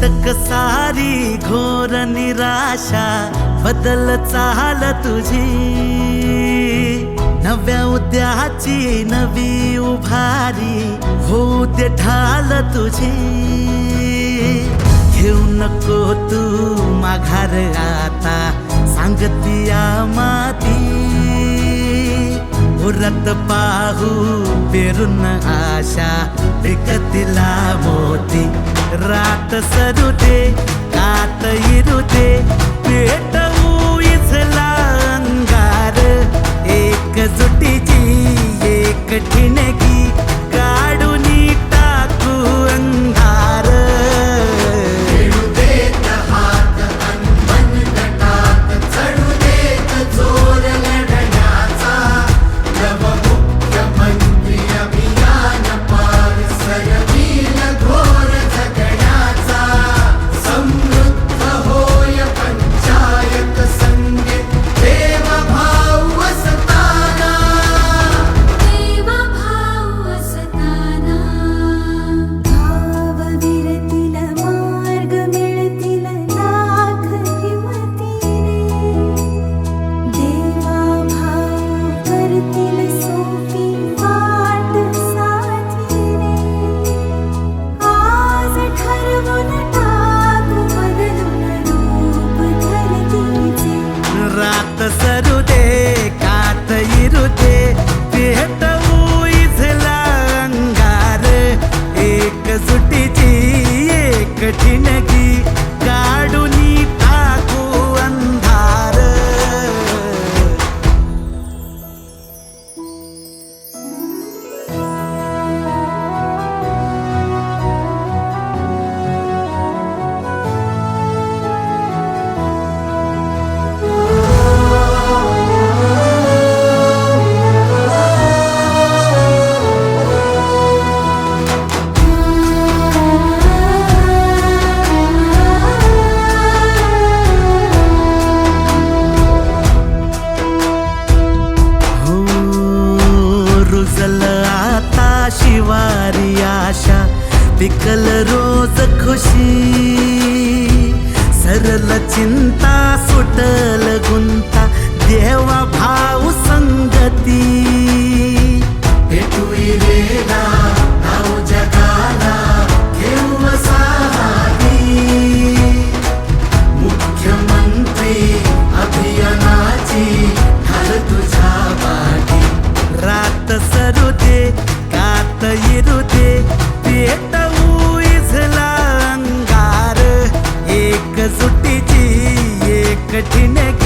अटक सारी घोर निराशा बदल चाल तुझी, नव्या उद्याची नवी उभारी होऊ दे ढाल तुझी। घेऊ नको तू माघार आता सांगतिया माती, उरत पाहू पेरून आशा पिकतिला मोती। रात सरू दे कात इरू दे पेटवू इथला अंगार, एकजुटीची एक ठिणगी काढून टाकू अंधार। खेळू देत हात अनमन गटात, चढू देत जोर लढण्याचा, नवमुख्यमंत्री अभियान पार सरवील घोर जगण्याचा। समृद्ध होय पंचायत संगीत देवभाव असताना, देवभाव असताना। भावविरतील मार्ग मिळतील लाख हिमतीने, देवाभाव करतील सोपी वाट साथीने। आज ठरवून टाकू बदलून रूप धरतीचे, रात सरू दे कात इरू दे पेटवू इथला अंगार, एकजुटीची एक ठिणगी काढून टाकू अंधार। रुजल आता शिवारी आशा, पिकल रोज खुशी। सरल चिंता सुटल गुंता देवा भाऊ संगती। भेटू इरेला नाव जगाला घेऊ साहारी, मुख्यमंत्री अभियानाची ढाल तुझ्या पाठी। रात सरू दे कात इरू दे पेटवू इथला अंगार, एकजुटीची एक ठिणगी